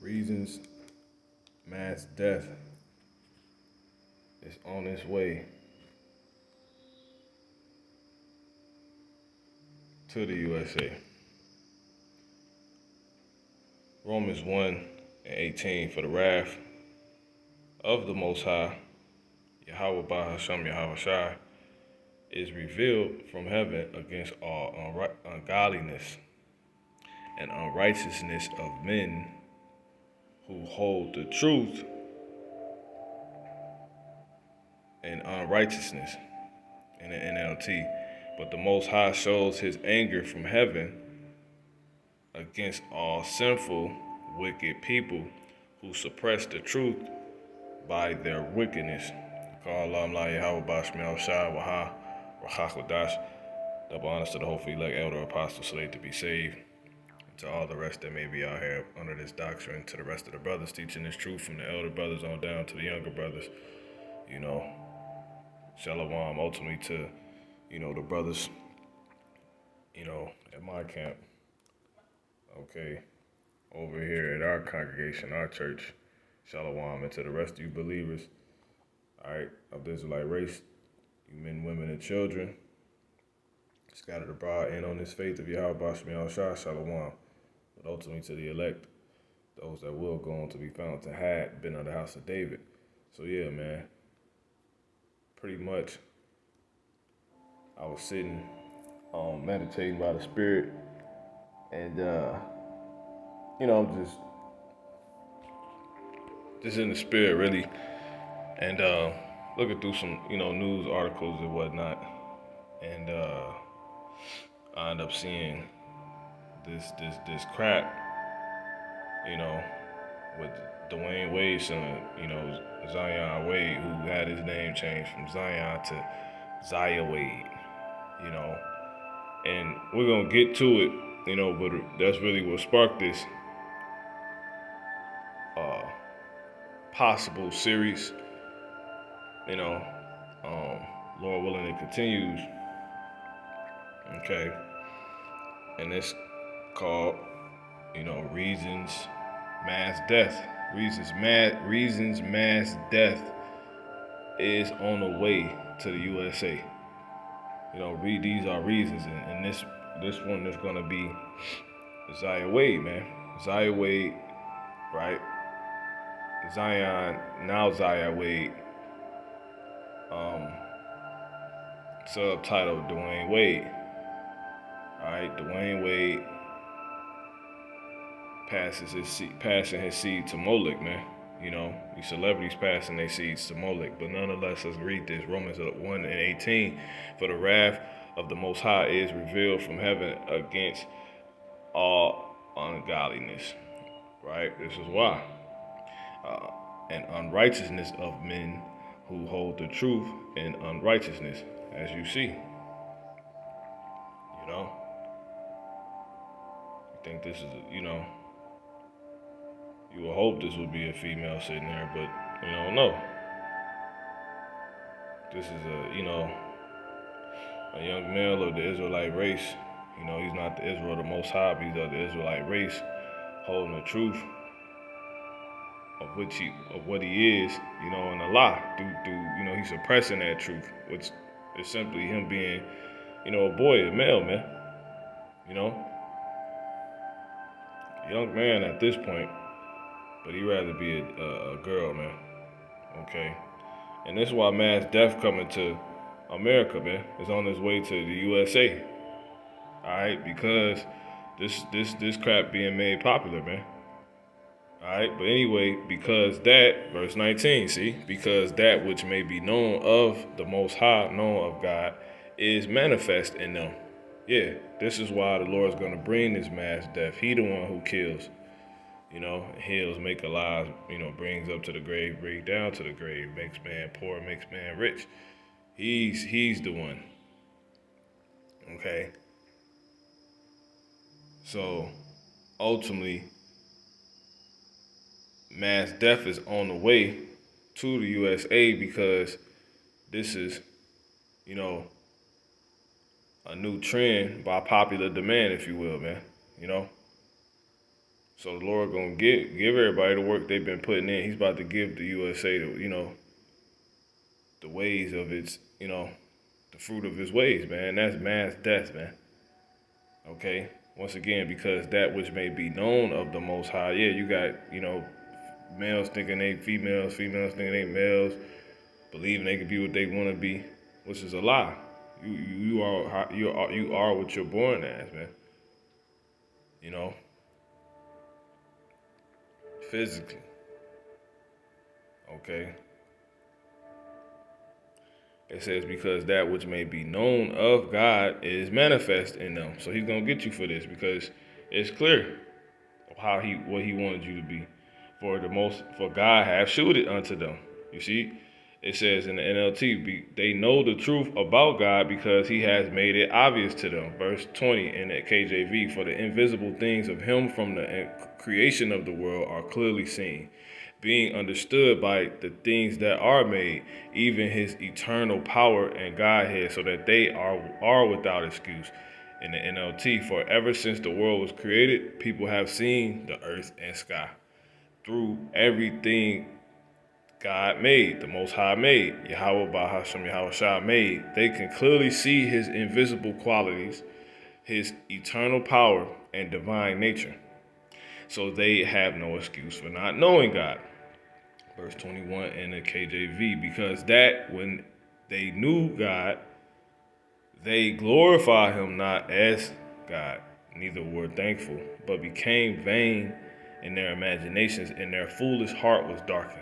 Reasons mass death is on its way to the USA. Romans 1:18, for the wrath of the Most High, Yahweh Bahasham Yahweh Shai, is revealed from heaven against all ungodliness and unrighteousness of men who hold the truth in unrighteousness in the NLT. But the Most High shows his anger from heaven against all sinful, wicked people who suppress the truth by their wickedness. Double honors to the hopefully elect elder apostle slave to be saved. And to all the rest that may be out here under this doctrine, to the rest of the brothers teaching this truth from the elder brothers on down to the younger brothers, Shalom ultimately to, the brothers, at my camp, okay, over here at our congregation, our church, Shalom, and to the rest of you believers, all right, of the Israelite race, you men, women, and children, scattered abroad and on this faith of Yahweh Bashmi Shah, Shalom, but ultimately to the elect, those that will go on to be found to have been on the house of David. So yeah, man, pretty much I was sitting, meditating by the Spirit, and I'm just in the Spirit really, and looking through some, news articles and whatnot, and I end up seeing this crap, with Dwayne Wade's son, Zion Wade, who had his name changed from Zion to Zaya Wade, and we're gonna get to it, but that's really what sparked this uh, possible series, Lord willing, it continues, okay, and it's called, reasons mass death. Reasons mass death is on the way to the USA. Read these are reasons, and this one is gonna be Zaya Wade, man. Zaya Wade, right? Zion, now Zaya Wade, subtitle Dwayne Wade. Alright, Dwayne Wade passing his seed to Molech, man. These celebrities passing their seeds to Molech. But nonetheless, let's read this. Romans 1:18. For the wrath of the Most High is revealed from heaven against all ungodliness. Right? This is why. And unrighteousness of men who hold the truth in unrighteousness, as you see. I think this is, you would hope this would be a female sitting there, but no. This is a young male of the Israelite race. He's not the Israel of the Most High, but he's of the Israelite race, holding the truth of what he is, and a lie. He's suppressing that truth, which is simply him being, a boy, a male, man. A young man at this point, but he'd rather be a girl, man. Okay, and this is why mass death coming to America, man. Is on its way to the USA. All right, because this crap being made popular, man. All right, but anyway, because that, verse 19, see, because that which may be known of the Most High, known of God, is manifest in them. Yeah, this is why the Lord's going to bring this mass death. He the one who kills, heals, make alive, brings up to the grave, brings down to the grave, makes man poor, makes man rich. He's the one. Okay. So ultimately, mass death is on the way to the U.S.A. because this is, a new trend by popular demand, if you will, man. So the Lord gonna give everybody the work they've been putting in. He's about to give the USA the ways of its, the fruit of his ways, man. That's mass death, man. Okay. Once again, because that which may be known of the Most High, yeah, you got, males thinking they females, females thinking they males, believing they can be what they want to be, which is a lie. You are what you're born as, man. You know, physically. Okay. It says because that which may be known of God is manifest in them. So he's gonna get you for this because it's clear of what he wanted you to be. For God hath shewed it unto them. You see, it says in the NLT, they know the truth about God because he has made it obvious to them. Verse 20 in the KJV, for the invisible things of him from the creation of the world are clearly seen, being understood by the things that are made, even his eternal power and Godhead, so that they are without excuse. In the NLT, for ever since the world was created, people have seen the earth and sky. Through everything God made, the Most High made, Yahweh Bahasham Yahweh Shah made, they can clearly see his invisible qualities, his eternal power, and divine nature. So they have no excuse for not knowing God. Verse 21 in the KJV, because that when they knew God, they glorified him not as God, neither were thankful, but became vain in their imaginations, and their foolish heart was darkened.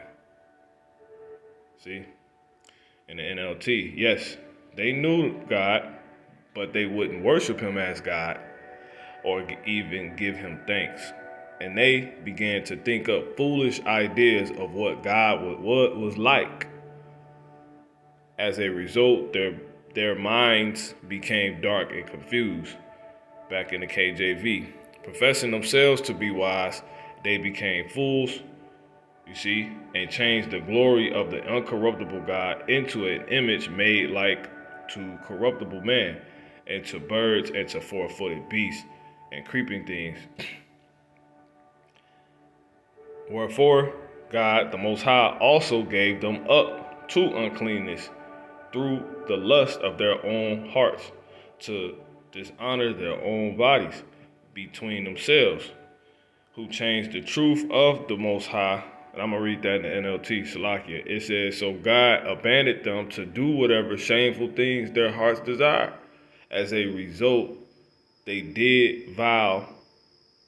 See? In the NLT, yes, they knew God, but they wouldn't worship him as God or even give him thanks. And they began to think up foolish ideas of what God was like. As a result, their minds became dark and confused. Back in the KJV, professing themselves to be wise, they became fools, you see, and changed the glory of the uncorruptible God into an image made like to corruptible man, and to birds, and to four-footed beasts, and creeping things. Wherefore, God, the Most High, also gave them up to uncleanness through the lust of their own hearts, to dishonor their own bodies between themselves, who changed the truth of the Most High. And I'm going to read that in the NLT, Salakia. It says, so God abandoned them to do whatever shameful things their hearts desire. As a result, they did vile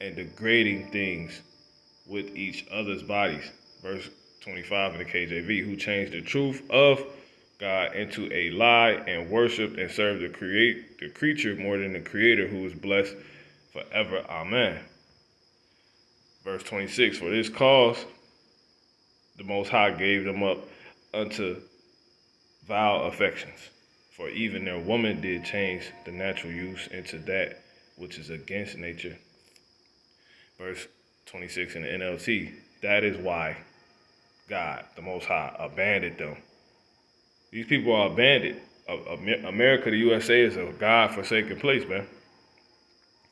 and degrading things with each other's bodies. Verse 25 in the KJV, who changed the truth of God into a lie and worshiped and served the creature more than the Creator, who is blessed forever. Amen. Verse 26, for this cause the Most High gave them up unto vile affections. For even their woman did change the natural use into that which is against nature. Verse 26 in the NLT, that is why God, the Most High, abandoned them. These people are abandoned. America, the U.S.A. is a God-forsaken place, man.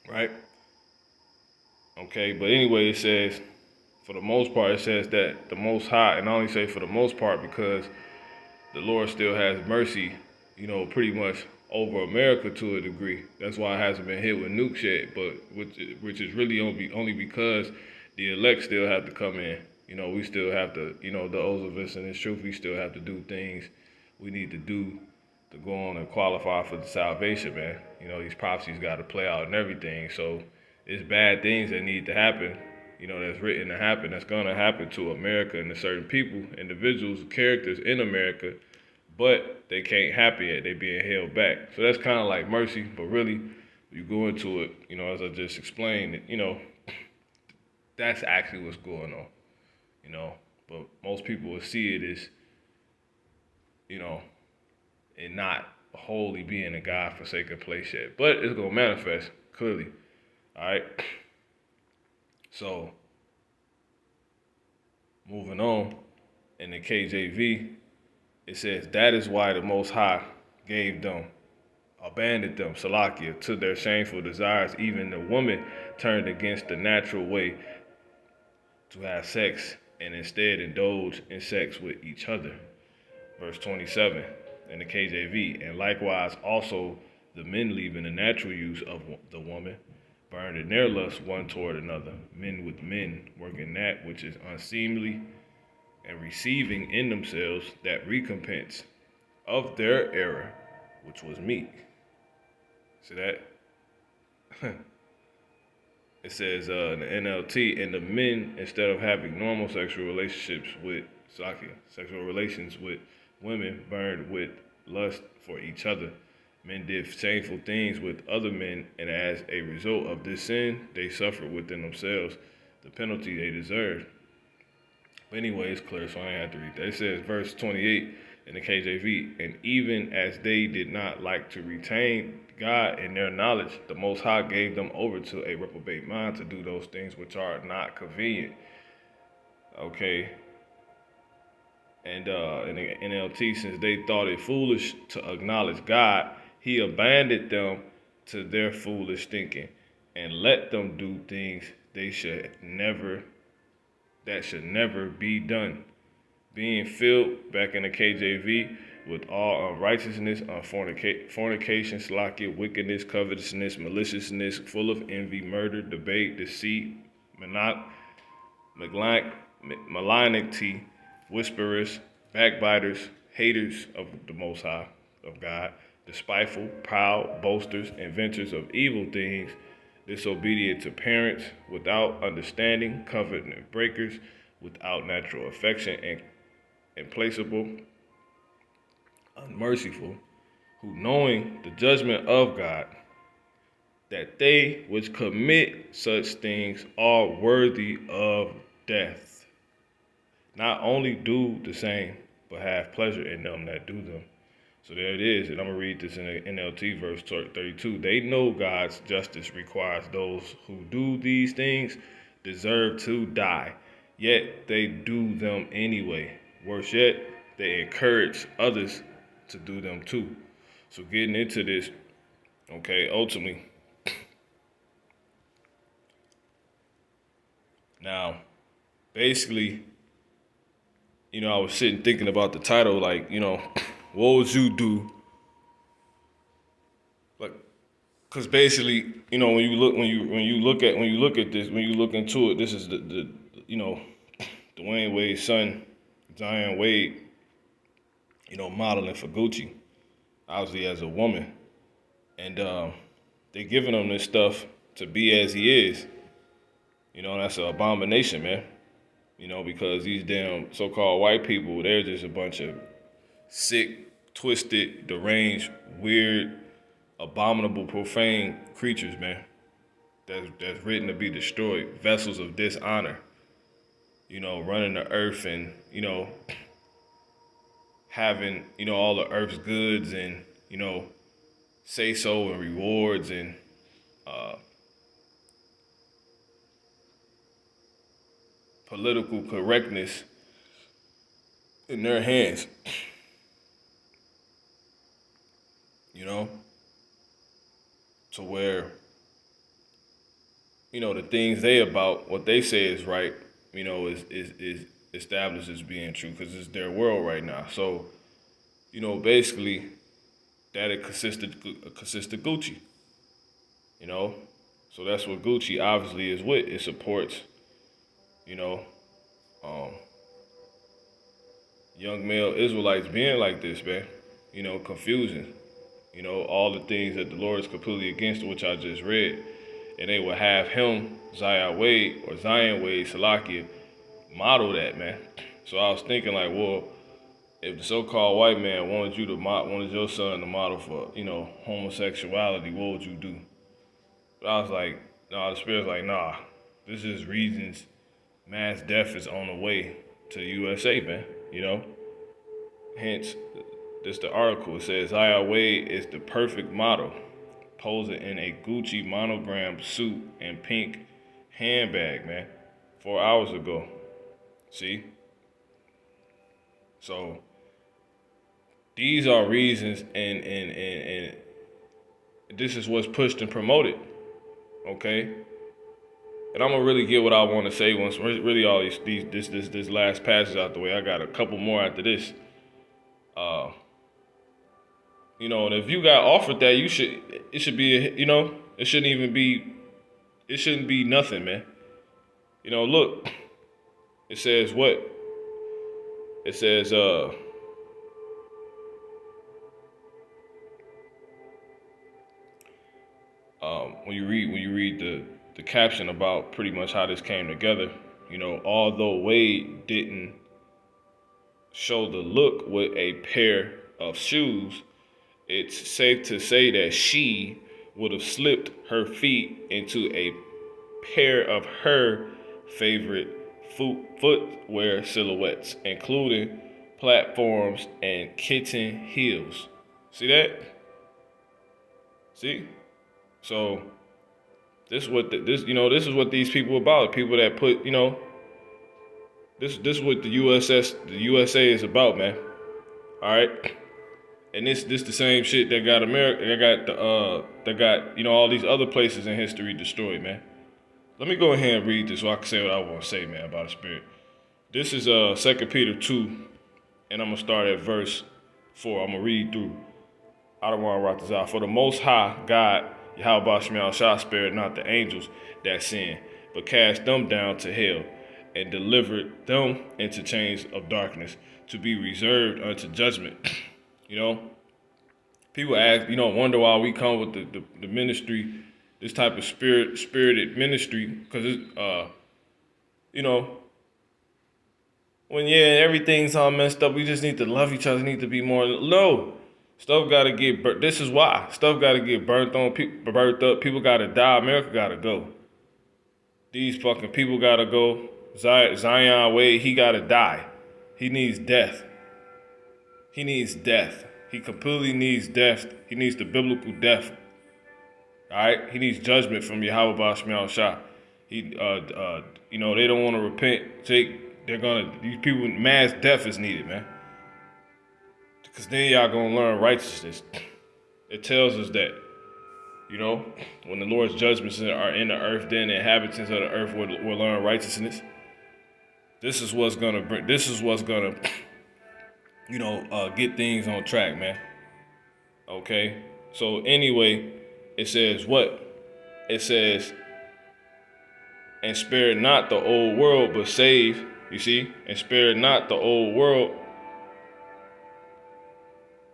Right? Okay, but anyway, it says, for the most part, it says that the Most High, and I only say for the most part because the Lord still has mercy, pretty much over America to a degree. That's why it hasn't been hit with nukes yet, but which is really only because the elect still have to come in. We still have to, those of us in this truth, we still have to do things we need to do to go on and qualify for the salvation, man. These prophecies got to play out and everything. So it's bad things that need to happen, that's written to happen, that's going to happen to America and to certain people, individuals, characters in America, but they can't happen yet. They being held back. So that's kind of like mercy, but really, you go into it, as I just explained, that's actually what's going on, But most people will see it as, and not wholly being a God-forsaken place yet. But it's going to manifest, clearly. All right? So, moving on, in the KJV, it says, that is why the Most High abandoned them, Salakia, to their shameful desires. Even the woman turned against the natural way to have sex and instead indulge in sex with each other. Verse 27 in the KJV. And likewise also the men leaving the natural use of the woman, burned in their lust one toward another, men with men, working that which is unseemly, and receiving in themselves that recompense of their error, which was meat. See that? It says in the NLT, and the men, instead of having normal sexual relationships with sexual relations with women, burned with lust for each other. Men did shameful things with other men, and as a result of this sin, they suffered within themselves the penalty they deserved. But anyway, it's clear, so I ain't have to read that. It says, verse 28 in the KJV, and even as they did not like to retain God in their knowledge, the Most High gave them over to a reprobate mind to do those things which are not convenient. Okay. And in the NLT, since they thought it foolish to acknowledge God, he abandoned them to their foolish thinking and let them do things that should never be done. Being filled, back in the KJV, with all unrighteousness, fornication, slothful, wickedness, covetousness, maliciousness, full of envy, murder, debate, deceit, malignity, whisperers, backbiters, haters of the Most High, of God, despiteful, proud, boasters, inventors of evil things, disobedient to parents, without understanding, covenant breakers, without natural affection, and implacable, unmerciful, who knowing the judgment of God, that they which commit such things are worthy of death, not only do the same, but have pleasure in them that do them. So there it is, and I'm going to read this in the NLT verse 32. They know God's justice requires those who do these things deserve to die, yet they do them anyway. Worse yet, they encourage others to do them too. So getting into this, okay, ultimately, now, basically, I was sitting thinking about the title, like, what would you do? Like, because basically, when you look at this, when you look into it, this is the Dwayne Wade's son, Zion Wade, modeling for Gucci, obviously as a woman, and they giving him this stuff to be as he is. That's an abomination, man. Because these damn so-called white people, they're just a bunch of sick, twisted, deranged, weird, abominable, profane creatures, man. That's written to be destroyed. Vessels of dishonor. Running the earth and, having, all the earth's goods and, say so and rewards and political correctness in their hands. To where, the things they about, what they say is right, is established as being true because it's their world right now. So, basically, that it consists of Gucci. So that's what Gucci obviously is with. It supports, um, young male Israelites being like this, man. Confusing. All the things that the Lord is completely against, which I just read. And they will have him, Zaya Wade, or Zion Wade, Salakia, model that, man. So I was thinking like, well, if the so-called white man wanted your son to model for, homosexuality, what would you do? But I was like, nah, the Spirit's like, nah, this is reasons mass death is on the way to USA, man, Hence, this the article. It says Zaya Wade is the perfect model, posing in a Gucci monogram suit and pink handbag, man, 4 hours ago. See? So these are reasons and this is what's pushed and promoted. Okay? And I'm gonna really get what I want to say once really all this last passage out the way. I got a couple more after this. Uh, and if you got offered that, it should be, it shouldn't even be, it shouldn't be nothing, man. Look, it says what? It says, when you read the caption about pretty much how this came together, although Wade didn't show the look with a pair of shoes, it's safe to say that she would have slipped her feet into a pair of her favorite footwear silhouettes, including platforms and kitten heels. See that? See? So this is what this is what these people are about. People that put this is what the USA is about, man. All right. And this the same shit that got America, that got all these other places in history destroyed, man. Let me go ahead and read this so I can say what I want to say, man, about the Spirit. This is 2 Peter 2, and I'm gonna start at verse 4. I'm gonna read through. I don't want to write this out. For the Most High God, Yahweh Shemel Shah, spared not the angels that sinned, but cast them down to hell, and delivered them into chains of darkness, to be reserved unto judgment. People ask, wonder why we come with the ministry, this type of spirited ministry, because it's, when everything's all messed up, we just need to love each other, need to be more. No, stuff got to get burnt. This is why stuff got to get burnt up. People got to die. America got to go. These fucking people got to go. Zion Wade, he got to die. He needs death. He needs death. He completely needs death. He needs the biblical death. All right? He needs judgment from Yahweh Shemel Shah. They don't want to repent. These people, mass death is needed, man. Because then y'all gonna learn righteousness. It tells us that, when the Lord's judgments are in the earth, then the inhabitants of the earth will learn righteousness. This is what's gonna get things on track, man. Okay? So anyway, it says what? It says, and spare not the old world, but save, you see? And spare not the old world,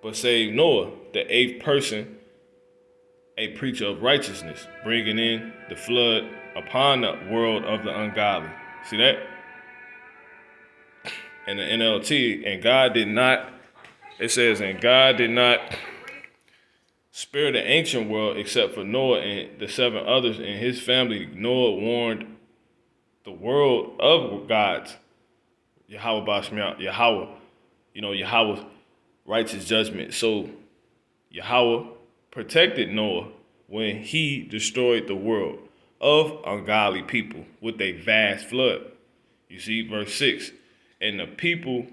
but save Noah, the eighth person, a preacher of righteousness, bringing in the flood upon the world of the ungodly. See that? In the NLT, it says, and God did not spare the ancient world except for Noah and the 7 others in his family. Noah warned the world of God's Yahweh's righteous judgment. So Yahweh protected Noah when he destroyed the world of ungodly people with a vast flood. You see, verse 6, and the people,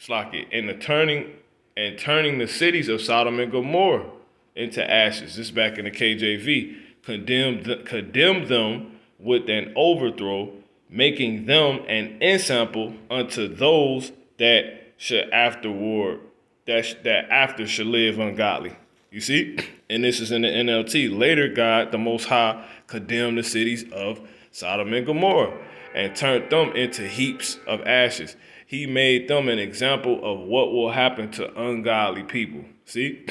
turning the cities of Sodom and Gomorrah into ashes. This is back in the KJV. Condemned them with an overthrow, making them an ensample unto those that after should live ungodly. You see? And this is in the NLT. Later, God, the Most High, condemned the cities of Sodom and Gomorrah and turned them into heaps of ashes. He made them an example of what will happen to ungodly people. See?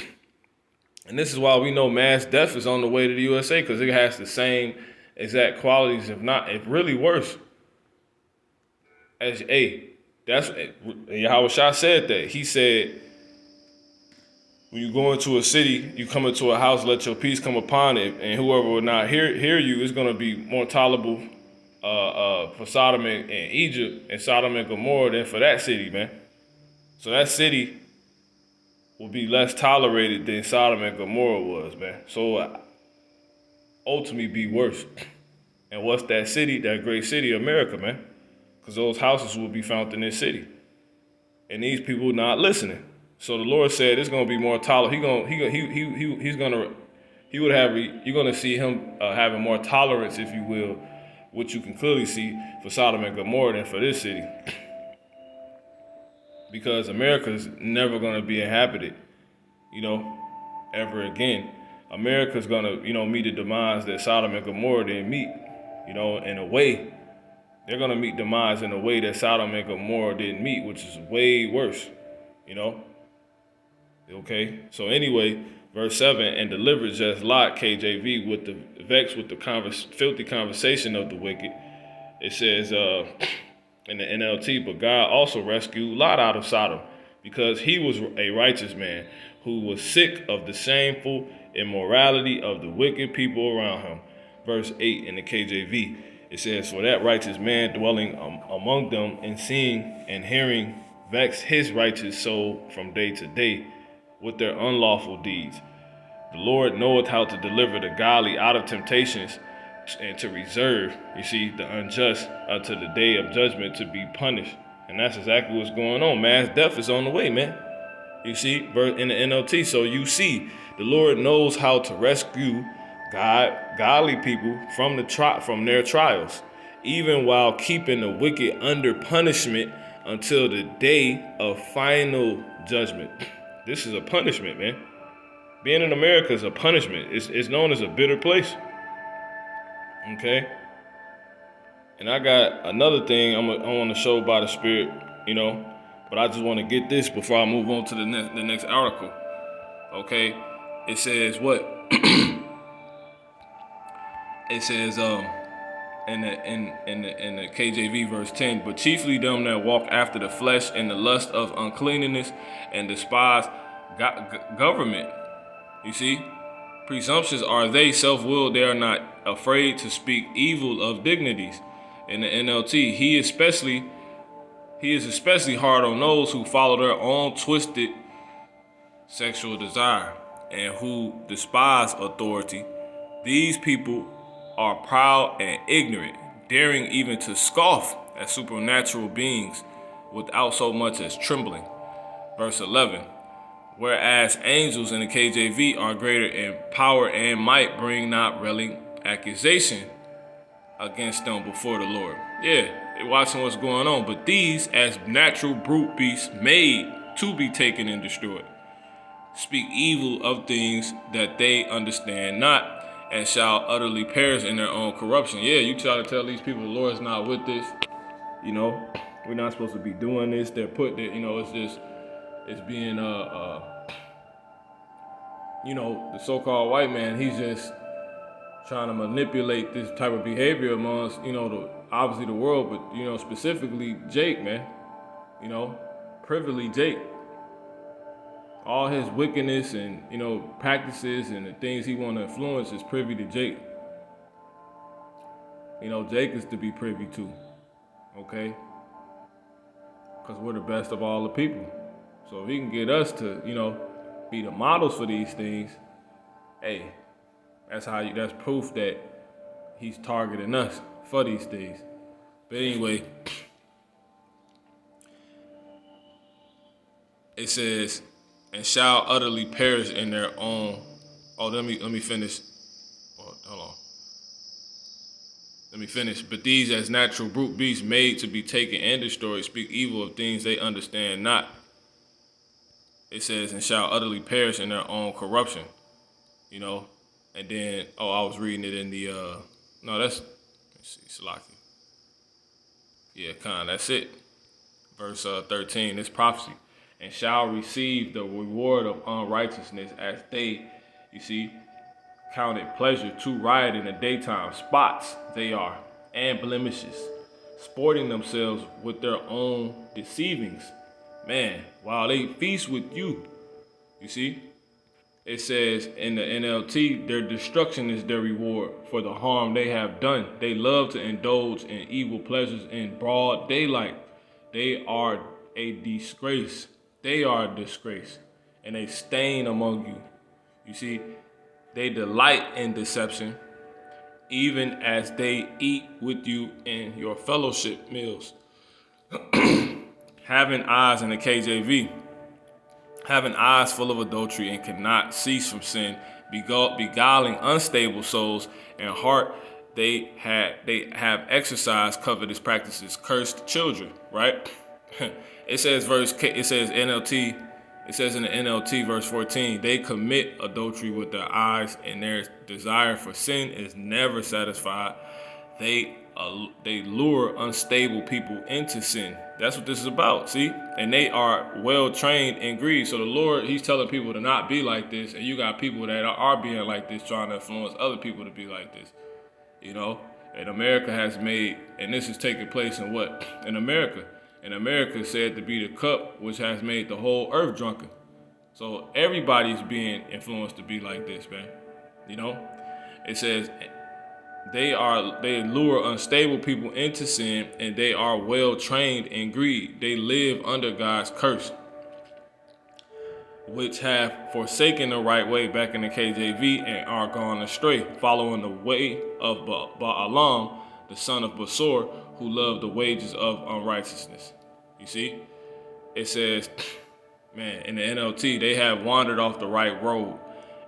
And this is why we know mass death is on the way to the USA, because it has the same exact qualities, if really worse. That's Yahweh Shah said that. He said, when you go into a city, you come into a house, let your peace come upon it, and whoever will not hear you is going to be more tolerable for Sodom and Egypt and Sodom and Gomorrah than for that city, man. So that city will be less tolerated than Sodom and Gomorrah was, man. So ultimately be worse. And what's that city? That great city, America, man. Because those houses will be found in this city. And these people not listening. So the Lord said it's gonna be more tolerant. You're gonna see him having more tolerance, if you will, which you can clearly see for Sodom and Gomorrah than for this city. Because America's never going to be inhabited, ever again. America's going to, meet the demise that Sodom and Gomorrah didn't meet, in a way. They're going to meet demise in a way that Sodom and Gomorrah didn't meet, which is way worse, Okay, so anyway, verse 7, and delivered just Lot, KJV, with the vexed with the filthy conversation of the wicked. It says in the NLT, but God also rescued Lot out of Sodom, because he was a righteous man who was sick of the shameful immorality of the wicked people around him. Verse 8 in the KJV, it says, for that righteous man dwelling among them and seeing and hearing vexed his righteous soul from day to day with their unlawful deeds. The Lord knoweth how to deliver the godly out of temptations and to reserve, the unjust unto the day of judgment to be punished. And that's exactly what's going on. Mass death is on the way, man. In the NLT. So you see, the Lord knows how to rescue godly people from their trials, even while keeping the wicked under punishment until the day of final judgment. This is a punishment, man. Being in America is a punishment. It's known as a bitter place. Okay? And I got another thing I want to show by the Spirit, but I just want to get this before I move on to the next article. Okay? It says what? It says in the KJV verse 10, but chiefly them that walk after the flesh and the lust of uncleanness and despise government. You see? Presumptions are they, self-willed, they are not afraid to speak evil of dignities. In the NLT, he is especially hard on those who follow their own twisted sexual desire and who despise authority. These people are proud and ignorant, daring even to scoff at supernatural beings without so much as trembling. Verse 11, whereas angels in the KJV are greater in power and might, bring not railing accusation against them before the Lord. Yeah, they're watching what's going on. But these, as natural brute beasts made to be taken and destroyed, speak evil of things that they understand not, and shall utterly perish in their own corruption. Yeah, you try to tell these people the Lord's not with this. We're not supposed to be doing this. They're put there, it's being the so-called white man, he's just trying to manipulate this type of behavior amongst, obviously the world, but, specifically Jake, man. Privily Jake. All his wickedness and, practices and the things he want to influence is privy to Jake. Jake is to be privy to, okay? Because we're the best of all the people. So if he can get us to, be the models for these things, hey, that's proof that he's targeting us for these things. But anyway, it says, and shall utterly perish in their own. Oh, let me finish. Oh, hold on. Let me finish. But these, as natural brute beasts made to be taken and destroyed, speak evil of things they understand not. It says, and shall utterly perish in their own corruption. And then, I was reading it in the, let's see, Salaki. Yeah, that's it. Verse 13, this prophecy. And shall receive the reward of unrighteousness as they, counted pleasure to riot in the daytime. Spots they are, and blemishes, sporting themselves with their own deceivings. Man, while they feast with you, it says in the NLT, their destruction is their reward for the harm they have done. They love to indulge in evil pleasures in broad daylight. They are a disgrace. They are a disgrace and a stain among you. They delight in deception, even as they eat with you in your fellowship meals. Having eyes in the KJV, having eyes full of adultery and cannot cease from sin, beguiling unstable souls and heart they have exercised covetous practices, cursed children, right? It says it says in the NLT verse 14, they commit adultery with their eyes, and their desire for sin is never satisfied. They lure unstable people into sin. That's what this is about, see? And they are well trained in greed. So the Lord, he's telling people to not be like this, and you got people that are being like this, trying to influence other people to be like this. You know, and America has made, and this is taking place in what? In America. And America is said to be the cup which has made the whole earth drunken. So everybody's being influenced to be like this, man. You know, it says they lure unstable people into sin, and they are well trained in greed. They live under God's curse, which have forsaken the right way, back in the KJV, and are gone astray, following the way of Balaam, the son of Besor, who loved the wages of unrighteousness. You see? It says, man, in the NLT, they have wandered off the right road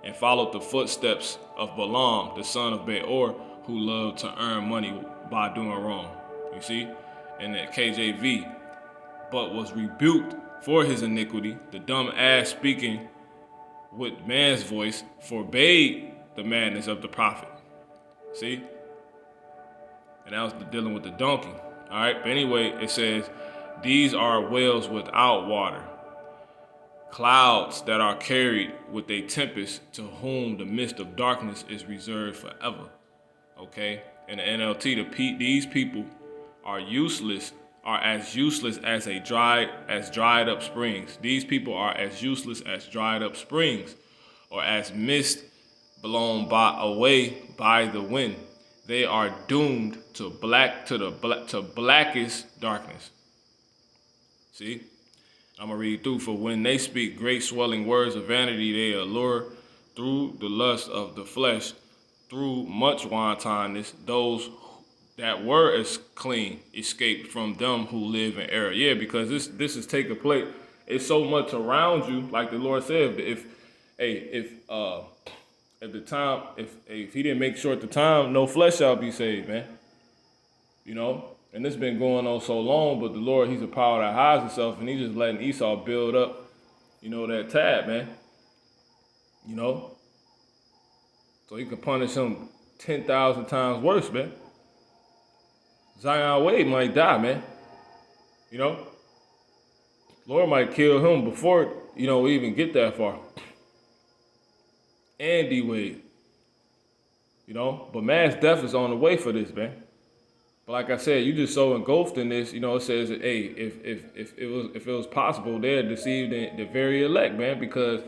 and followed the footsteps of Balaam, the son of Beor, who loved to earn money by doing wrong. You see? In the KJV, but was rebuked for his iniquity. The dumb ass, speaking with man's voice, forbade the madness of the prophet. See? And that was dealing with the donkey. All right. But anyway, it says, these are wells without water, clouds that are carried with a tempest, to whom the mist of darkness is reserved forever. Okay. In the NLT, these people are as useless as dried up springs. These people are as useless as dried up springs, or as mist blown away by the wind. They are doomed to blackest darkness. See, I'm gonna read through. For when they speak great swelling words of vanity, they allure through the lust of the flesh, through much wantonness, those that were as clean escaped from them who live in error. Yeah, because this is taking place. It's so much around you, like the Lord said. If he didn't make short the time, no flesh shall be saved, man. You know, and this been going on so long, but the Lord, he's a power that hides himself, and he's just letting Esau build up, you know, that tab, man. You know, so he can punish him 10,000 times worse, man. Zion Wade might die, man. You know, Lord might kill him before, you know, we even get that far. And D Wade, you know, but mass death is on the way for this, man. But like I said, you just so engulfed in this, you know. It says that, hey, if it was possible, they're deceived the very elect, man, because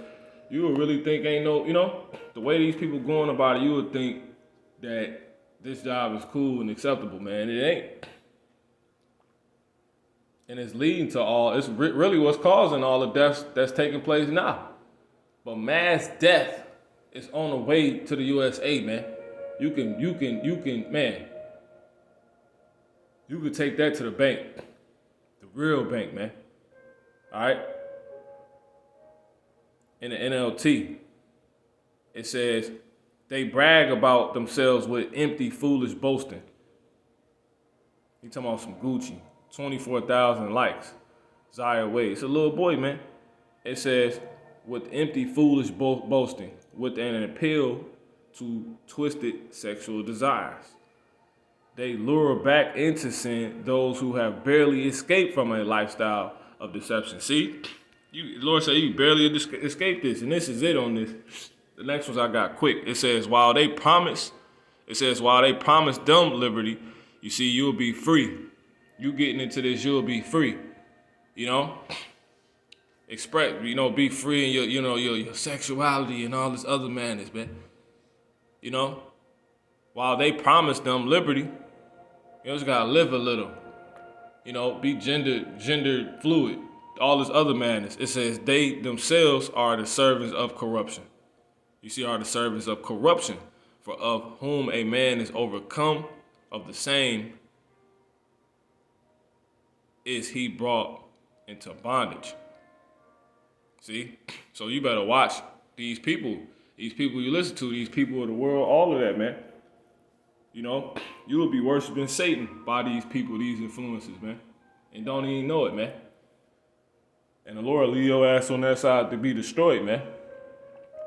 you would really think ain't no, you know, the way these people going about it, you would think that this job is cool and acceptable, man. It ain't. And it's leading to it's really what's causing all the deaths that's taking place now. But mass death is on the way to the U.S.A, man. You can, man. You could take that to the bank. The real bank, man. All right? In the NLT, it says, they brag about themselves with empty, foolish boasting. He talking about some Gucci. 24,000 likes. Zaya Wade. It's a little boy, man. It says, with empty, foolish boasting, with an appeal to twisted sexual desires. They lure back into sin those who have barely escaped from a lifestyle of deception. See, the Lord said you barely escaped this, and this is it on this. The next ones I got quick. It says, while they promise them liberty, you see, you'll be free. You getting into this, you'll be free. You know, express, you know, be free in your sexuality and all this other madness, man. You know, while they promise them liberty, you just gotta live a little. You know, be gender fluid. All this other madness. It says they themselves are the servants of corruption. You see, are the servants of corruption, for of whom a man is overcome, of the same is he brought into bondage. See? So you better watch these people you listen to, these people of the world, all of that, man. You know, you will be worshiping Satan by these people, these influences, man, and don't even know it, man. And the Lord leave your ass on that side to be destroyed, man.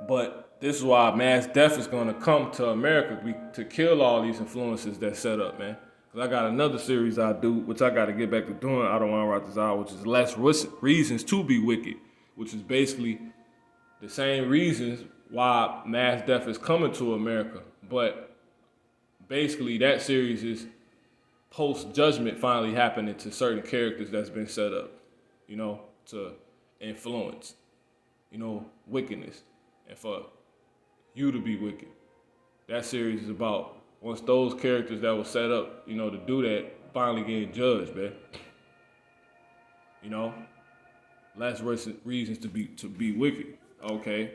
But this is why mass death is gonna come to America to kill all these influences that's set up, man. Cause I got another series I do, which I gotta get back to doing. I don't want to write this out, which is less reasons to be wicked, which is basically the same reasons why mass death is coming to America. But basically, that series is post judgment finally happening to certain characters that's been set up, you know, to influence, you know, wickedness, and for you to be wicked. That series is about once those characters that were set up, you know, to do that finally getting judged, man. You know, less reasons to be wicked. Okay,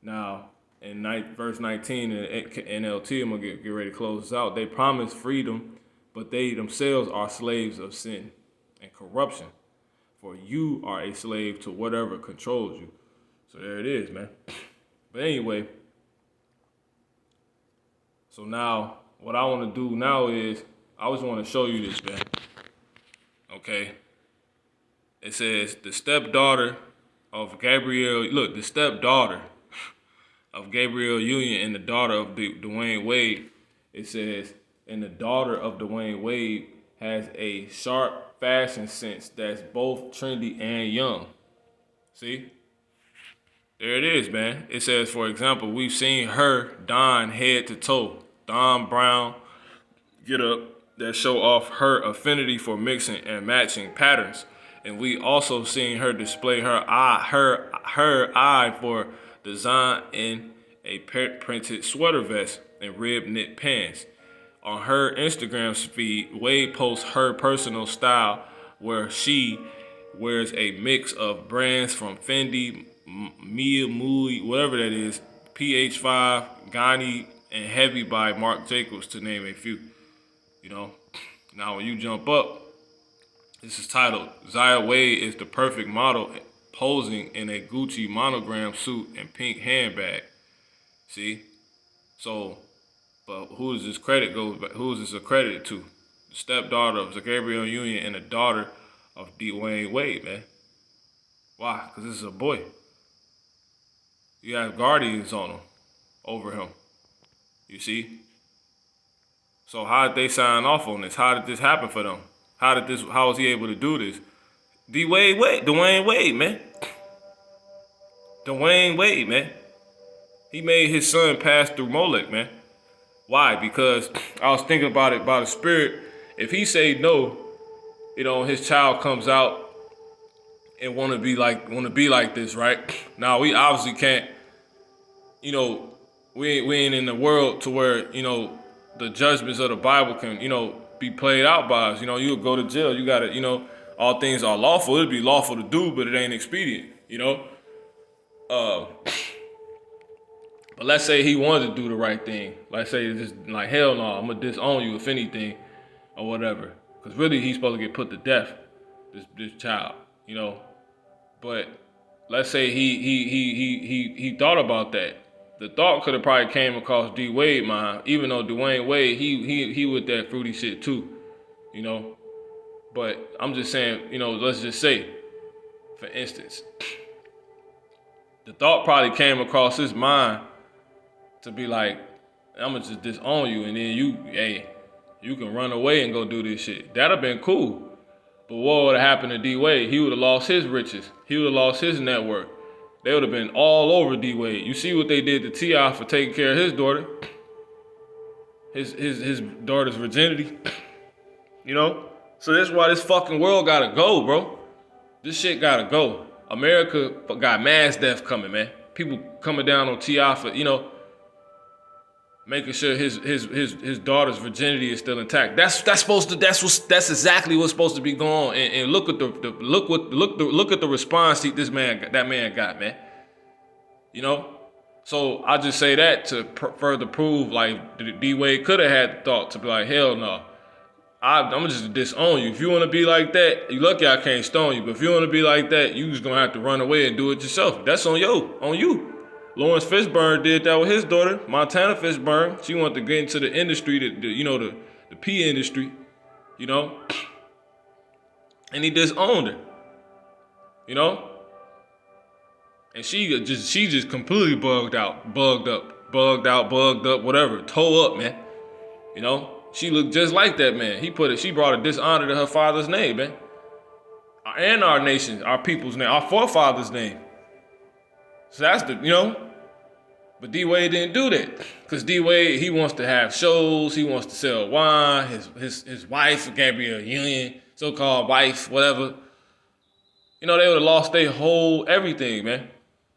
now in verse 19 in NLT, I'm gonna get ready to close this out. They promise freedom, but they themselves are slaves of sin and corruption. For you are a slave to whatever controls you. So there it is, man. But anyway, so now what I want to do now is I just want to show you this, man. Okay. It says the stepdaughter of Gabrielle. Look, the stepdaughter of Gabrielle Union and the daughter of Dwayne Wade. It says, and the daughter of Dwayne Wade has a sharp fashion sense that's both trendy and young. See? There it is, man. It says, for example, we've seen her don head to toe, Don Brown get up that show off her affinity for mixing and matching patterns. And we also seen her display her eye for design in a printed sweater vest and rib knit pants. On her Instagram feed, Wade posts her personal style where she wears a mix of brands from Fendi, Mia Mui, whatever that is, PH5, Ghani, and Heavy by Marc Jacobs, to name a few. You know, now when you jump up, this is titled, Zaya Wade is the perfect model posing in a Gucci monogram suit and pink handbag. See? So, but who is this credit goes back? Who is this accredited to? The stepdaughter of Gabrielle Union and the daughter of Dwayne Wade, man. Why? Because this is a boy. You have guardians on him, over him. You see? So how did they sign off on this? How did this happen for them? How was he able to do this? Dwayne Wade, man. Dwayne Wade, man. He made his son pass through Molech, man. Why? Because I was thinking about it by the spirit. If he say no, you know, his child comes out and want to be like this, right? Now we obviously can't, you know, we ain't in the world to where, you know, the judgments of the Bible can, you know, be played out by us. You know, you'll go to jail. You gotta, you know, all things are lawful. It'd be lawful to do, but it ain't expedient, you know? But let's say he wanted to do the right thing. Let's say just like, hell no, I'm gonna disown you if anything, or whatever. Because really he's supposed to get put to death, this child, you know? But let's say he thought about that. The thought could have probably came across D Wade mind, even though Dwayne Wade, he with that fruity shit too, you know. But I'm just saying, you know, let's just say, for instance, the thought probably came across his mind to be like, I'm gonna just disown you, and then you can run away and go do this shit. That'd have been cool. But what would have happened to D Wade? He would have lost his riches. He would have lost his network. They would have been all over D Wade. You see what they did to T.I. for taking care of his daughter, his daughter's virginity. You know, so that's why this fucking world gotta go, bro. This shit gotta go. America got mass death coming, man. People coming down on T.I. for, you know, making sure his daughter's virginity is still intact. That's exactly what's supposed to be going on. And look at look at the response that man got, man. You know, so I just say that to further prove like D Wade could have had the thought to be like, hell no, I'm gonna just disown you. If you want to be like that, you lucky I can't stone you. But if you want to be like that, you just gonna have to run away and do it yourself. That's on you. Lawrence Fishburne did that with his daughter, Montana Fishburne. She wanted to get into the industry, the pea industry, you know, and he disowned her, you know, and she just completely bugged out, whatever, toe up, man, you know. She looked just like that man. She brought a dishonor to her father's name, man, and our nation, our people's name, our forefathers' name. So that's but D-Wade didn't do that. Because D-Wade, he wants to have shows, he wants to sell wine, his wife, Gabrielle Union, so-called wife, whatever. They would have lost their whole everything, man,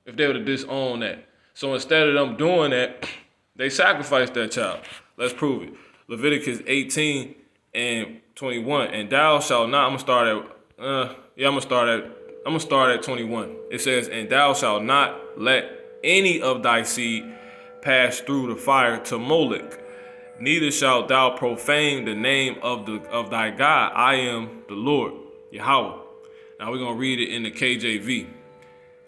if they would have disowned that. So instead of them doing that, they sacrificed that child. Let's prove it. Leviticus 18 and 21. And thou shalt not, I'm gonna start at 21. It says, and thou shalt not let any of thy seed pass through the fire to Molech, neither shalt thou profane the name of thy God. I am the Lord, Yahweh. Now we're gonna read it in the KJV.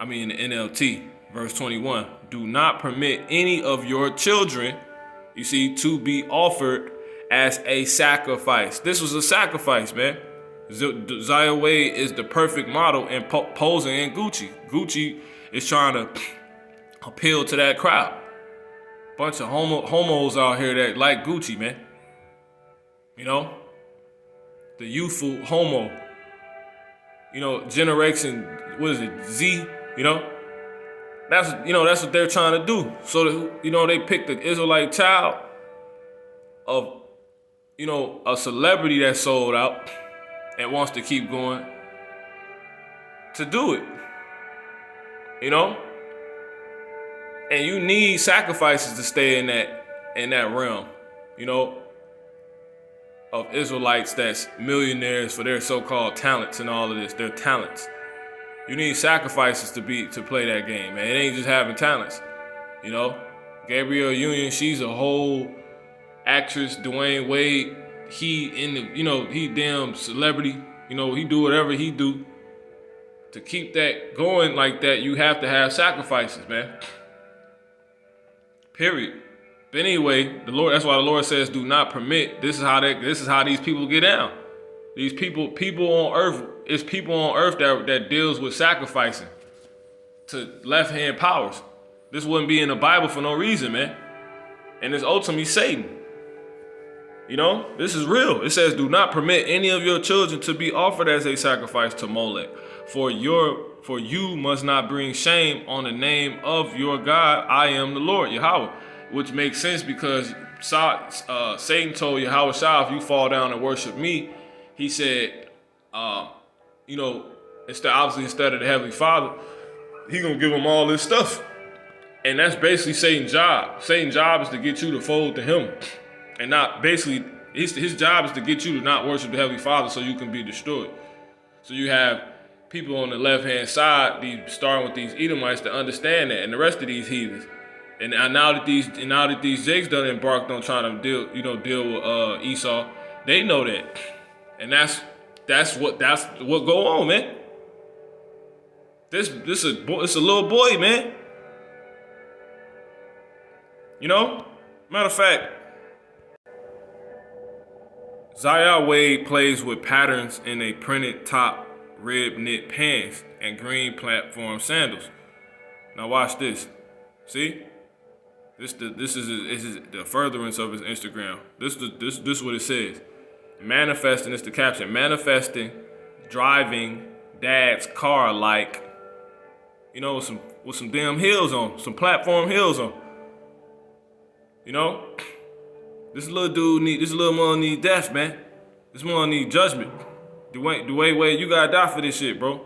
In the NLT, verse 21. Do not permit any of your children, to be offered as a sacrifice. This was a sacrifice, man. Zaya Wade is the perfect model in posing in Gucci. Gucci is trying to appeal to that crowd. Bunch of homos out here that like Gucci, man. The youthful homo. Generation, what is it, Z? That's what they're trying to do. So they picked the Israelite child of a celebrity that sold out and wants to keep going to do it. And you need sacrifices to stay in that realm, of Israelites that's millionaires for their so-called talents and all of this, their talents. You need sacrifices to play that game, man. It ain't just having talents, Gabrielle Union, she's a whole actress. Dwayne Wade, he damn celebrity. He do whatever he do. To keep that going like that, you have to have sacrifices, man. Period. But anyway, that's why the Lord says, do not permit. This is how these people get down. These people on earth, it's people on earth that deals with sacrificing to left-hand powers. This wouldn't be in the Bible for no reason, man. And it's ultimately Satan. This is real. It says, do not permit any of your children to be offered as a sacrifice to Molech. For you must not bring shame on the name of your God. I am the Lord, Yahweh. Which makes sense because Satan told Yahweh, if you fall down and worship me, he said, instead of the Heavenly Father, he gonna give him all this stuff. And that's basically Satan's job. Satan's job is to get you to fold to him. And not basically, his job is to get you to not worship the Heavenly Father so you can be destroyed. So you have people on the left-hand side, starting with these Edomites, to understand that, and the rest of these heathens. And now that these Jakes done embarked on trying to deal with Esau, they know that. And that's what go on, man. It's a little boy, man. Matter of fact, Zaya Wade plays with patterns in a printed top, rib knit pants, and green platform sandals. Now watch this. See? This is the furtherance of his Instagram. This is what it says. Manifesting is the caption. Manifesting, driving dad's car like, with some damn heels on, some platform heels on. This little mother need death, man. This mother need judgment. Dwayne Wade, you gotta die for this shit, bro.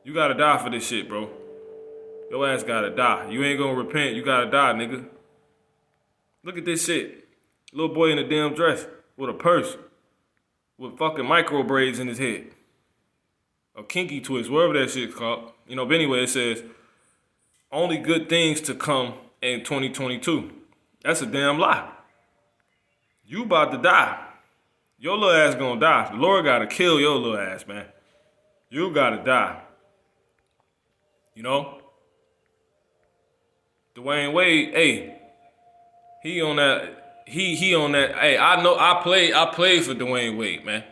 You gotta die for this shit, bro. Your ass gotta die. You ain't gonna repent. You gotta die, nigga. Look at this shit. Little boy in a damn dress with a purse with fucking micro braids in his head. A kinky twist, whatever that shit's called. But anyway, it says, only good things to come in 2022. That's a damn lie. You about to die. Your little ass gonna die. The Lord gotta kill your little ass, man. You gotta die. Dwayne Wade, hey, he on that. He on that. Hey, I know. I played for Dwayne Wade, man.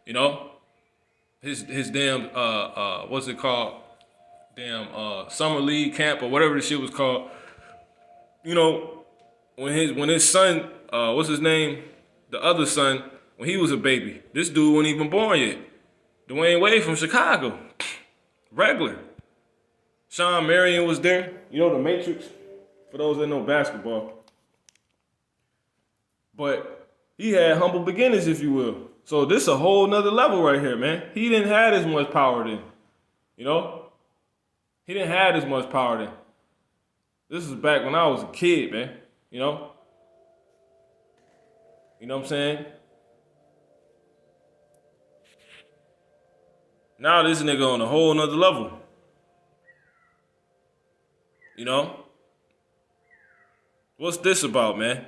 You know, his damn what's it called? Damn summer league camp or whatever the shit was called. You know, when his son what's his name? The other son, when he was a baby, this dude wasn't even born yet. Dwayne Wade from Chicago, regular. Sean Marion was there. You know the Matrix. For those that know basketball. But he had humble beginnings, if you will. So this a whole nother level right here, man. He didn't have as much power then. You know? He didn't have as much power then. This is back when I was a kid, man. You know? You know what I'm saying? Now this nigga on a whole nother level. You know? What's this about, man?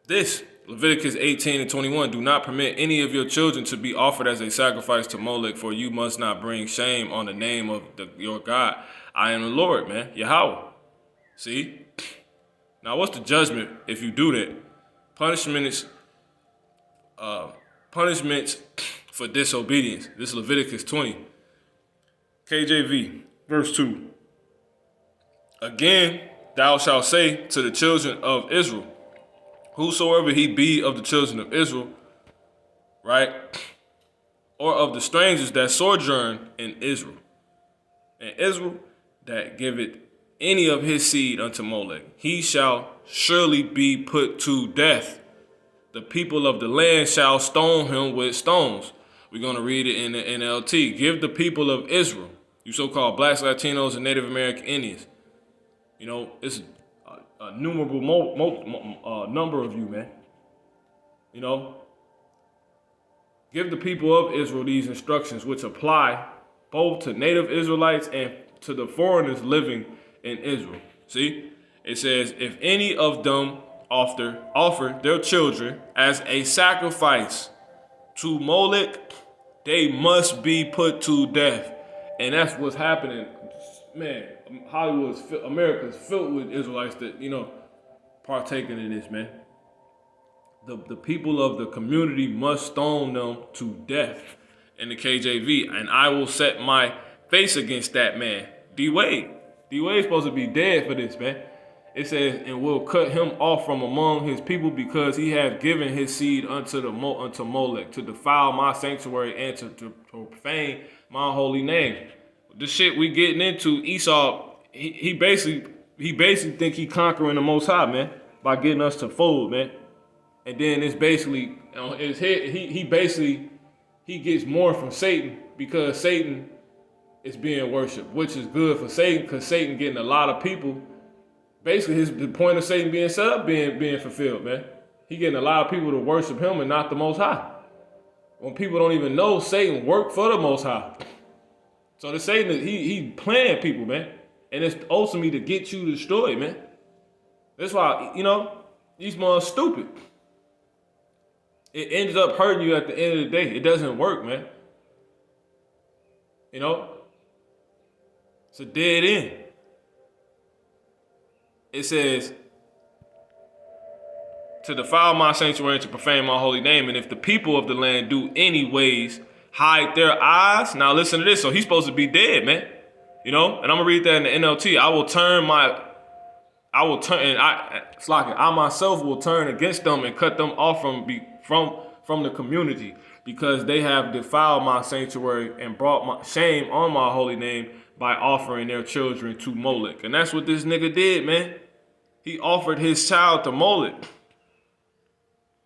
This, Leviticus 18:21, do not permit any of your children to be offered as a sacrifice to Molech, for you must not bring shame on the name of your God. I am the Lord, man, Yahweh. See? Now, what's the judgment if you do that? Punishments for disobedience. This is Leviticus 20. KJV, verse 2. Again, thou shalt say to the children of Israel, whosoever he be of the children of Israel, right, or of the strangers that sojourn in Israel, and Israel that giveth any of his seed unto Molech, he shall surely be put to death. The people of the land shall stone him with stones. We're going to read it in the NLT. Give the people of Israel, you so-called blacks, Latinos, and Native American Indians. You know, it's a numerable number of you, man. You know, give the people of Israel these instructions which apply both to native Israelites and to the foreigners living in Israel. See, it says, if any of them offer their children as a sacrifice to Molech, they must be put to death. And that's what's happening. Man, America's filled with Israelites that, you know, partaking in this, man. The people of the community must stone them to death in the KJV. And I will set my face against that man. D-Wade. D-Wade's supposed to be dead for this, man. It says, and will cut him off from among his people because he hath given his seed unto Molech to defile my sanctuary and to profane my holy name. The shit we getting into, Esau, he basically think he conquering the Most High, man, by getting us to fold, man. And then it's basically on his head. He gets more from Satan because Satan is being worshipped, which is good for Satan because Satan getting a lot of people. Basically, the point of Satan being set up being fulfilled, man. He getting a lot of people to worship him and not the Most High. When people don't even know Satan worked for the Most High. So the Satan, he playing people, man. And it's ultimately to get you destroyed, man. That's why, you know, these motherfuckers stupid. It ends up hurting you at the end of the day. It doesn't work, man. You know? It's a dead end. It says, to defile my sanctuary and to profane my holy name. And if the people of the land do any ways hide their eyes. Now listen to this. So he's supposed to be dead, man. You know? And I'm going to read that in the NLT. I myself will turn against them and cut them off from the community because they have defiled my sanctuary and brought my shame on my holy name by offering their children to Molech. And that's what this nigga did, man. He offered his child to Molech.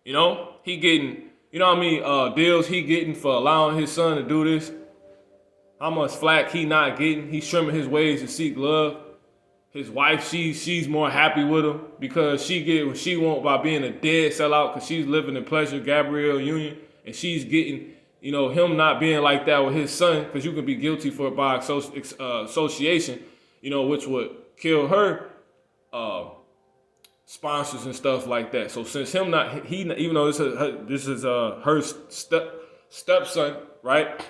You know, he getting, you know how many deals he getting for allowing his son to do this? How much flack he not getting? He's trimming his ways to seek love. His wife, she's more happy with him because she get what she want by being a dead sellout because she's living in pleasure, Gabrielle Union, and she's getting, you know, him not being like that with his son because you can be guilty for it by association, you know, which would kill her sponsors and stuff like that. So since him not, he even though this is her stepson, right?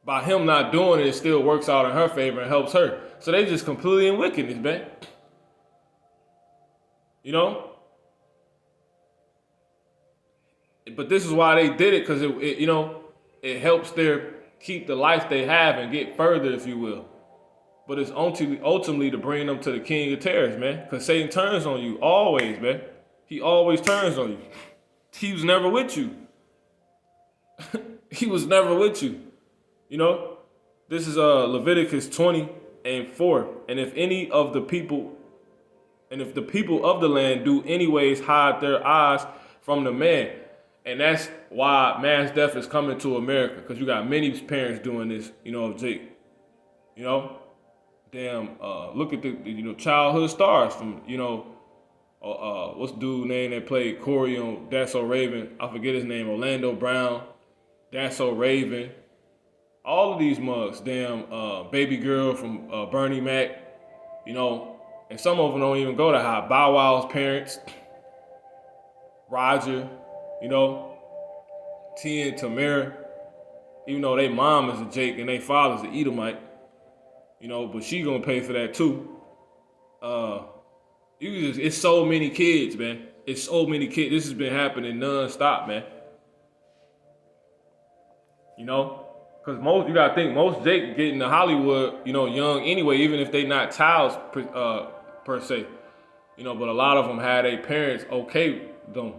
by him not doing it, it still works out in her favor and helps her. So they just completely in wickedness, man. You know? But this is why they did it, because it helps their keep the life they have and get further, if you will. But it's ultimately to bring them to the king of terrors, man. Because Satan turns on you always, man. He always turns on you. He was never with you. He was never with you. You know? This is Leviticus 20:4. And if the people of the land do anyways hide their eyes from the man. And that's why mass death is coming to America. Because you got many parents doing this, Jake. Damn, look at the childhood stars from, what's the dude name that played Corey on That's So Raven? I forget his name, Orlando Brown, That's So Raven. All of these mugs, damn, Baby Girl from Bernie Mac, and some of them don't even go to high. Bow Wow's parents, Roger, T and Tamara, even though they mom is a Jake and they father's an Edomite, but she gonna pay for that too. It's so many kids, man. It's so many kids. This has been happening non-stop, man. Because you gotta think most Jake get into Hollywood, young anyway, even if they not childs per se, but a lot of them had their parents okay them,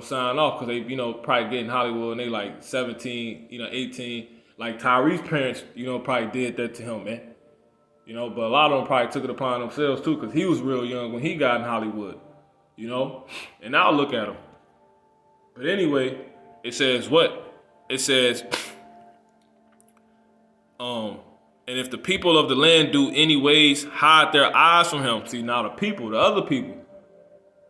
sign off because they, probably get in Hollywood and they like 17, 18. Like Tyrese's parents, probably did that to him, man. But a lot of them probably took it upon themselves too because he was real young when he got in Hollywood, And now look at him. But anyway, it says what? It says, and if the people of the land do anyways hide their eyes from him. See, now the other people.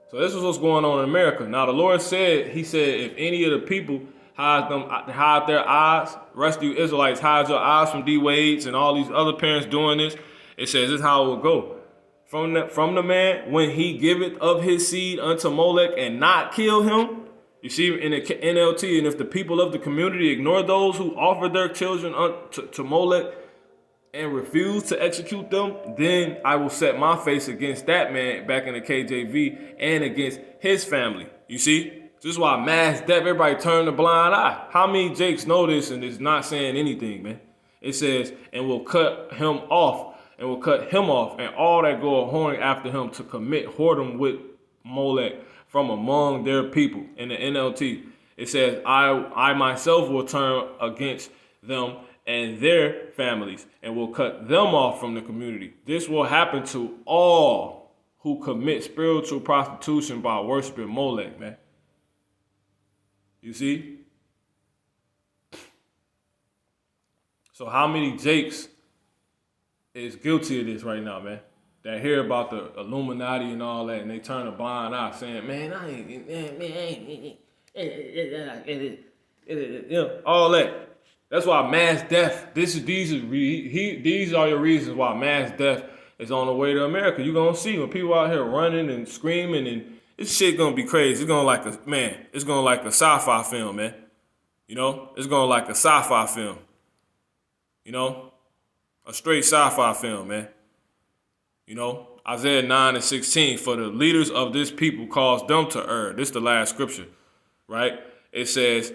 So this is what's going on in America. Now the Lord said, he said, if any of the people hide their eyes, rest of you Israelites, hide your eyes from D-Wades and all these other parents doing this. It says this is how it will go. From the man, when he giveth of his seed unto Molech and not kill him. You see in the NLT, and if the people of the community ignore those who offer their children to Molech and refuse to execute them, then I will set my face against that man back in the KJV and against his family. You see? This is why mass death, everybody turned a blind eye. How many Jakes know this and is not saying anything, man? It says, and will cut him off, and all that go a-whoring after him to commit whoredom with Molech from among their people. In the NLT, it says, I myself will turn against them and their families, and will cut them off from the community. This will happen to all who commit spiritual prostitution by worshiping Molech, man. You see? So how many Jakes is guilty of this right now, man? That hear about the Illuminati and all that, and they turn a blind eye, saying, "Man, I ain't, all that." That's why mass death. These are your reasons why mass death is on the way to America. You gonna see when people out here running and screaming, and this shit gonna be crazy. It's gonna like a sci-fi film, man. It's gonna like a sci-fi film. A straight sci-fi film, man. Isaiah 9:16, for the leaders of this people cause them to err. This is the last scripture, right? It says,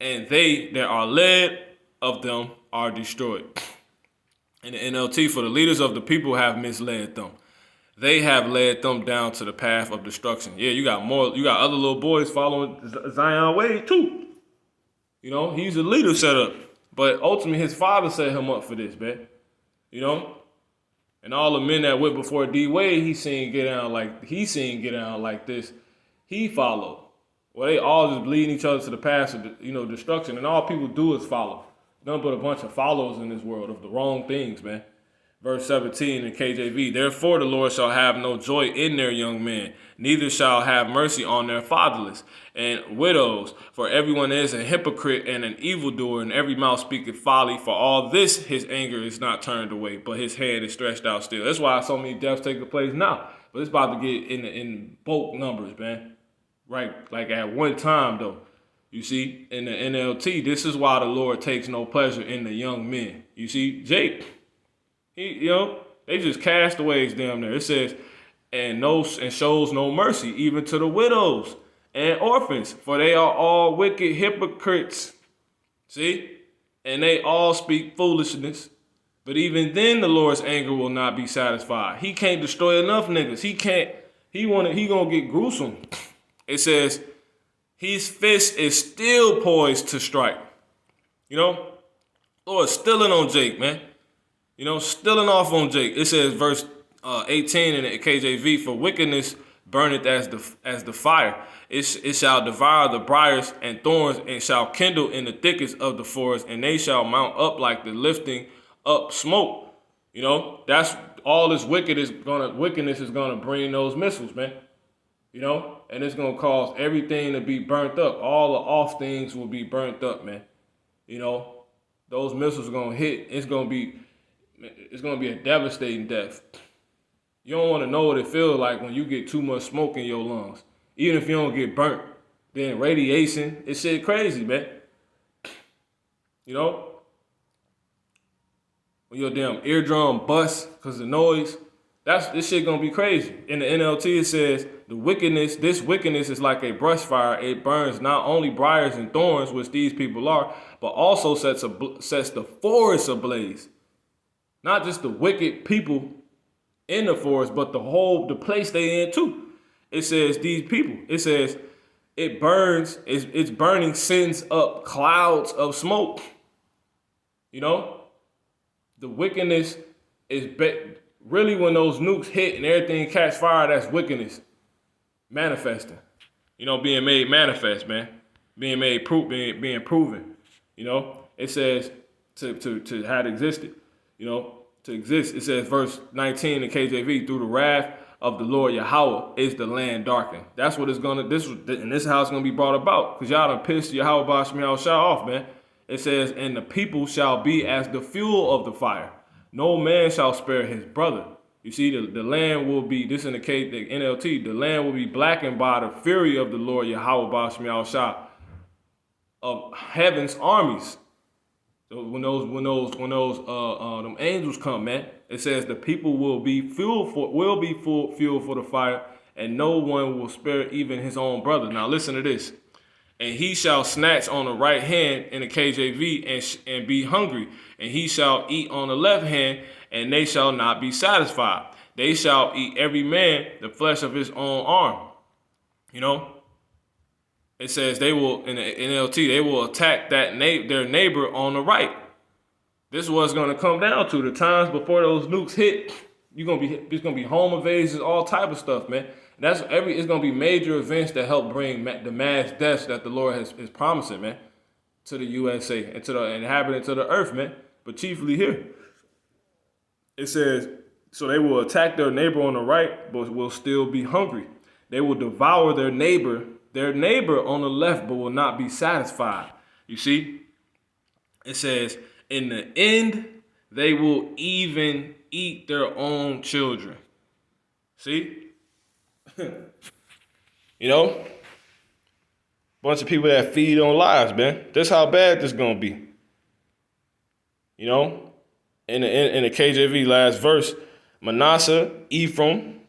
and they that are led of them are destroyed. In the NLT, for the leaders of the people have misled them. They have led them down to the path of destruction. Yeah, you got other little boys following Zion way too. He's a leader set up. But ultimately his father set him up for this, man. And all the men that went before D-Wade, he seen get down like this. He followed. Well, they all just leading each other to the path of destruction. And all people do is follow. Nothing but a bunch of followers in this world of the wrong things, man. Verse 17 in KJV, therefore the Lord shall have no joy in their young men, neither shall have mercy on their fatherless and widows. For everyone is a hypocrite and an evildoer, and every mouth speaketh folly. For all this his anger is not turned away, but his hand is stretched out still. That's why so many deaths take place now. But it's about to get in bulk numbers, man. Right? Like at one time, though. You see, in the NLT, this is why the Lord takes no pleasure in the young men. You see, Jake, they just castaways down there. It says, and shows no mercy even to the widows and orphans, for they are all wicked hypocrites. See? And they all speak foolishness. But even then the Lord's anger will not be satisfied. He can't destroy enough niggas. He gonna get gruesome. It says, his fist is still poised to strike. Lord, stealing on Jake, man. Stealing off on Jake. It says, verse 18 in the KJV, for wickedness burneth as the fire. It shall devour the briars and thorns, and shall kindle in the thickets of the forest, and they shall mount up like the lifting up smoke. That's all this wickedness is gonna bring those missiles, man. And it's gonna cause everything to be burnt up. All the off things will be burnt up, man. Those missiles are gonna hit. It's gonna be a devastating death. You don't want to know what it feels like when you get too much smoke in your lungs. Even if you don't get burnt, then radiation, it's shit crazy, man. When your damn eardrum busts because of the noise, this shit gonna be crazy. In the NLT, it says this wickedness is like a brush fire. It burns not only briars and thorns, which these people are, but also sets the forest ablaze. Not just the wicked people in the forest, but the place they in too. It says these people. It says it burns. It's burning, sends up clouds of smoke. The wickedness is really when those nukes hit and everything catch fire. That's wickedness manifesting. Being made manifest, man. Being made being proven. It says to have existed. To exist. It says, verse 19 in KJV, through the wrath of the Lord Yahweh is the land darkened. That's what it's gonna. This is how it's gonna be brought about. Cause y'all done pissed Yahweh Bashmiel Shah off, man. It says, and the people shall be as the fuel of the fire. No man shall spare his brother. You see, the land will be. This in the NLT. The land will be blackened by the fury of the Lord Yahweh Bashmiel Shah of heaven's armies. So when them angels come, man, it says the people will be fuel for the fire, and no one will spare even his own brother. Now listen to this. And he shall snatch on the right hand in the KJV and be hungry, and he shall eat on the left hand, and they shall not be satisfied. They shall eat every man the flesh of his own arm. It says they will, in the NLT, they will attack their neighbor on the right. This is what it's going to come down to. The times before those nukes hit, it's going to be home invasions, all type of stuff, man. It's going to be major events that help bring the mass deaths that the Lord is promising, man, to the U.S.A. and to the inhabitants of the earth, man, but chiefly here. It says, so they will attack their neighbor on the right, but will still be hungry. They will devour their neighbor on the left, but will not be satisfied. You see? It says, in the end, they will even eat their own children. See? Bunch of people that feed on lies, man. That's how bad this gonna be. In the KJV last verse, Manasseh, Ephraim,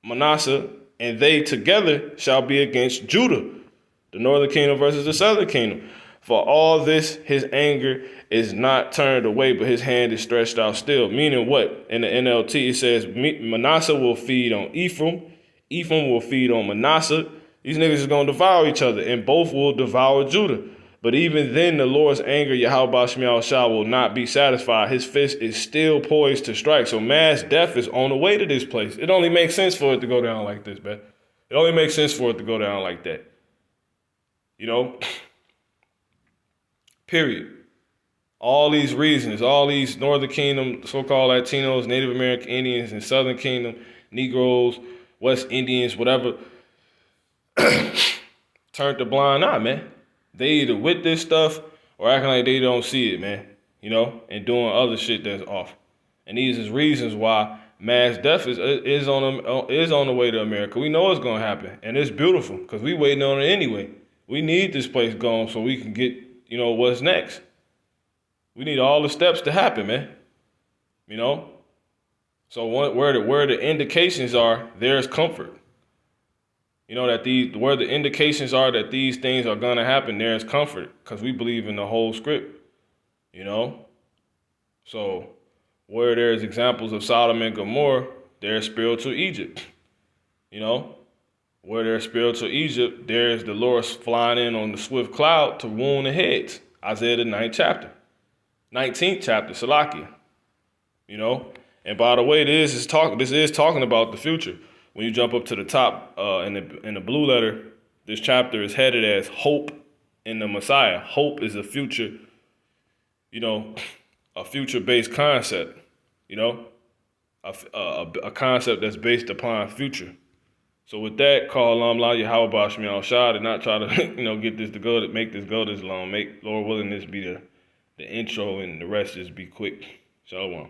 Manasseh, and they together shall be against Judah, the northern kingdom versus the southern kingdom. For all this, his anger is not turned away, but his hand is stretched out still. Meaning what? In the NLT, it says Manasseh will feed on Ephraim. Ephraim will feed on Manasseh. These niggas is going to devour each other, and both will devour Judah. But even then, the Lord's anger, Yahweh Bashmiel Shah, will not be satisfied. His fist is still poised to strike. So mass death is on the way to this place. It only makes sense for it to go down like this, man. It only makes sense for it to go down like that. Period. All these reasons, all these Northern Kingdom, so-called Latinos, Native American Indians, and Southern Kingdom, Negroes, West Indians, whatever, turned a blind eye, man. They either with this stuff or acting like they don't see it, man. And doing other shit that's off. And these is reasons why mass death is on the way to America. We know it's gonna happen, and it's beautiful because we waiting on it anyway. We need this place gone so we can get what's next. We need all the steps to happen, man. You know. So where the indications are, there's comfort. That where the indications are that these things are gonna happen, there's comfort because we believe in the whole script. So where there's examples of Sodom and Gomorrah, there's spiritual Egypt. Where there's spiritual Egypt, there's the Lord flying in on the swift cloud to wound the heads. Isaiah the 19th chapter, Salakia. And by the way, this is talking about the future. When you jump up to the top in the blue letter, this chapter is headed as hope in the Messiah. Hope is a future, a future-based concept. A concept that's based upon future. So with that, call La Yahweh Shmi Al-Shah to not try to get this to go, to make this go this long. Make Lord willing this be the intro, and the rest just be quick. Shalom.